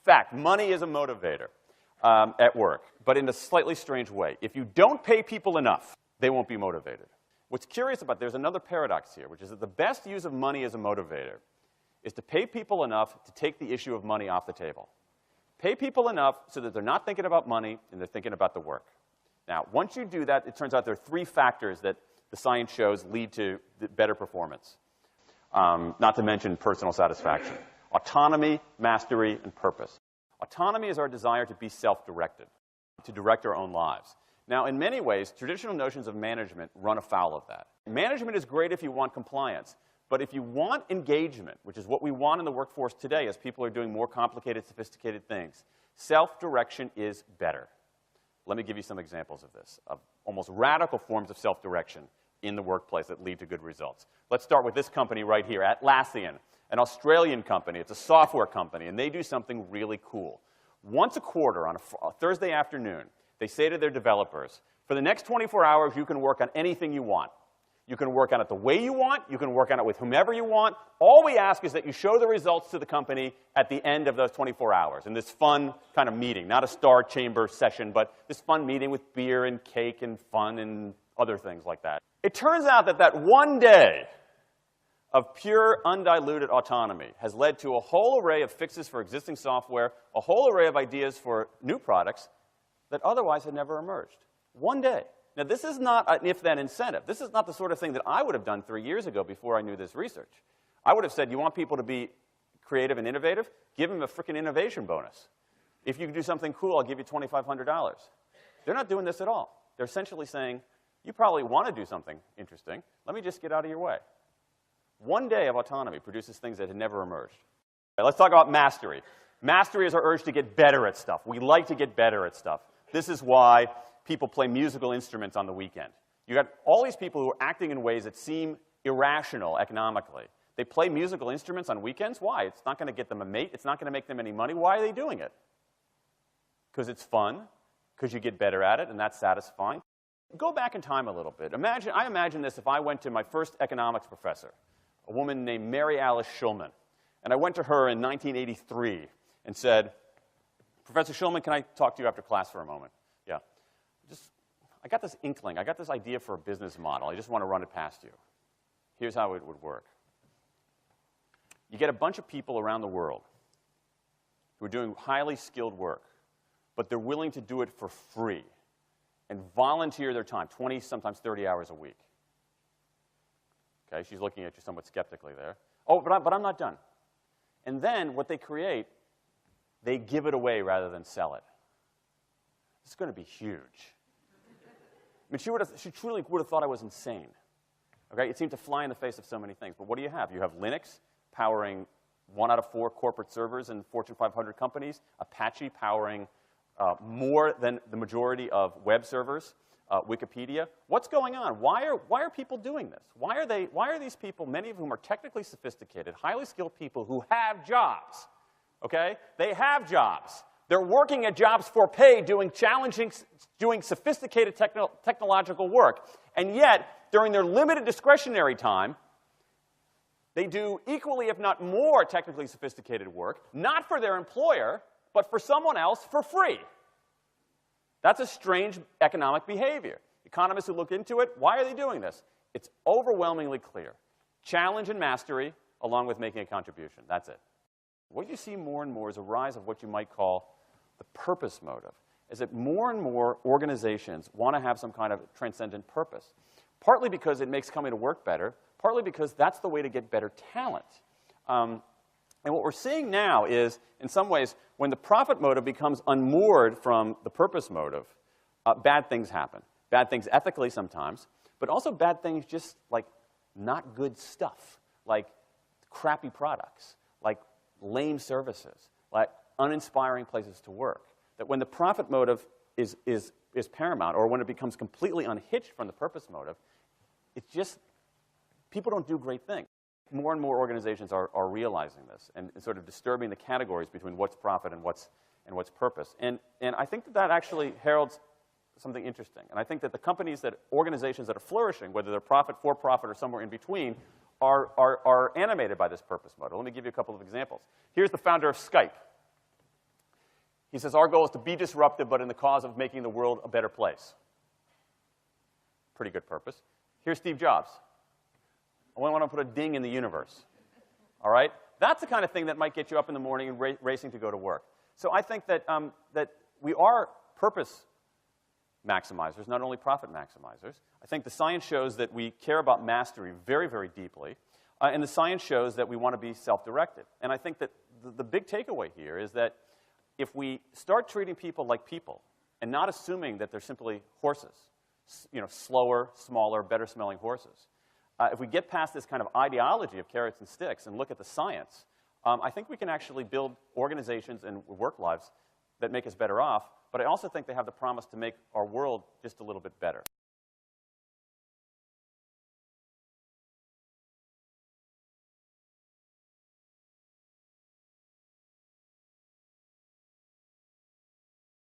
fact, money is a motivator at work, but in a slightly strange way. If you don't pay people enough, they won't be motivated. What's curious about, there's another paradox here, which is that the best use of money as a motivator is to pay people enough to take the issue of money off the table. Pay people enough so that they're not thinking about money and they're thinking about the work. Now, once you do that, it turns out there are 3 factors that the science shows lead to better performance, not to mention personal satisfaction. Autonomy, mastery, and purpose. Autonomy is our desire to be self-directed, to direct our own lives. Now, in many ways, traditional notions of management run afoul of that. Management is great if you want compliance, but if you want engagement, which is what we want in the workforce today as people are doing more complicated, sophisticated things, self-direction is better. Let me give you some examples of this, of almost radical forms of self-direction in the workplace that lead to good results. Let's start with this company right here, Atlassian, an Australian company. It's a software company, and they do something really cool. Once a quarter on a Thursday afternoon, they say to their developers, for the next 24 hours, you can work on anything you want. You can work on it the way you want. You can work on it with whomever you want. All we ask is that you show the results to the company at the end of those 24 hours in this fun kind of meeting, not a star chamber session, but this fun meeting with beer and cake and fun and other things like that. It turns out that that one day of pure, undiluted autonomy has led to a whole array of fixes for existing software, a whole array of ideas for new products that otherwise had never emerged. One day. Now, this is not an if-then incentive. This is not the sort of thing that I would have done 3 years ago before I knew this research. I would have said, you want people to be creative and innovative? Give them a frickin' innovation bonus. If you can do something cool, I'll give you $2,500. They're not doing this at all. They're essentially saying, you probably want to do something interesting. Let me just get out of your way. One day of autonomy produces things that had never emerged. Right, let's talk about mastery. Mastery is our urge to get better at stuff. We like to get better at stuff. This is why people play musical instruments on the weekend. You got all these people who are acting in ways that seem irrational economically. They play musical instruments on weekends. Why? It's not going to get them a mate. It's not going to make them any money. Why are they doing it? Because it's fun, because you get better at it, and that's satisfying. Go back in time a little bit. I imagine this if I went to my first economics professor, a woman named Mary Alice Schulman. And I went to her in 1983 and said, Professor Schulman, can I talk to you after class for a moment? Yeah. I got this inkling. I got this idea for a business model. I just want to run it past you. Here's how it would work. You get a bunch of people around the world who are doing highly skilled work, but they're willing to do it for free and volunteer their time, 20, sometimes 30 hours a week. Okay, she's looking at you somewhat skeptically there. Oh, but I'm not done. And then what they create, they give it away rather than sell it. It's going to be huge. I mean, she truly would have thought I was insane. Okay, it seemed to fly in the face of so many things. But what do you have? You have Linux powering 1 out of 4 corporate servers in Fortune 500 companies, Apache powering more than the majority of web servers, Wikipedia. What's going on? Why are people doing this? Why are these people, many of whom are technically sophisticated, highly skilled people who have jobs? Okay? They have jobs. They're working at jobs for pay, doing sophisticated technological work. And yet, during their limited discretionary time, they do equally, if not more, technically sophisticated work, not for their employer, but for someone else for free. That's a strange economic behavior. Economists who look into it, why are they doing this? It's overwhelmingly clear. Challenge and mastery, along with making a contribution. That's it. What you see more and more is a rise of what you might call the purpose motive, is that more and more organizations want to have some kind of transcendent purpose, partly because it makes coming to work better, partly because that's the way to get better talent. And what we're seeing now is, in some ways, when the profit motive becomes unmoored from the purpose motive, bad things happen. Bad things ethically sometimes, but also bad things just like not good stuff, like crappy products, like lame services, like uninspiring places to work. That when the profit motive is paramount, or when it becomes completely unhitched from the purpose motive, it's just, people don't do great things. More and more organizations are realizing this and sort of disturbing the categories between what's profit and what's purpose. And I think that actually heralds something interesting. And I think that the organizations that are flourishing, whether they're profit, for-profit, or somewhere in between, are animated by this purpose motive. Let me give you a couple of examples. Here's the founder of Skype. He says, our goal is to be disruptive, but in the cause of making the world a better place. Pretty good purpose. Here's Steve Jobs. I want to put a ding in the universe. All right? That's the kind of thing that might get you up in the morning and racing to go to work. So I think that, that we are purpose maximizers, not only profit maximizers. I think the science shows that we care about mastery very, very deeply. And the science shows that we want to be self-directed. And I think that the big takeaway here is that if we start treating people like people and not assuming that they're simply horses, you know, slower, smaller, better-smelling horses, if we get past this kind of ideology of carrots and sticks and look at the science, I think we can actually build organizations and work lives that make us better off, but I also think they have the promise to make our world just a little bit better.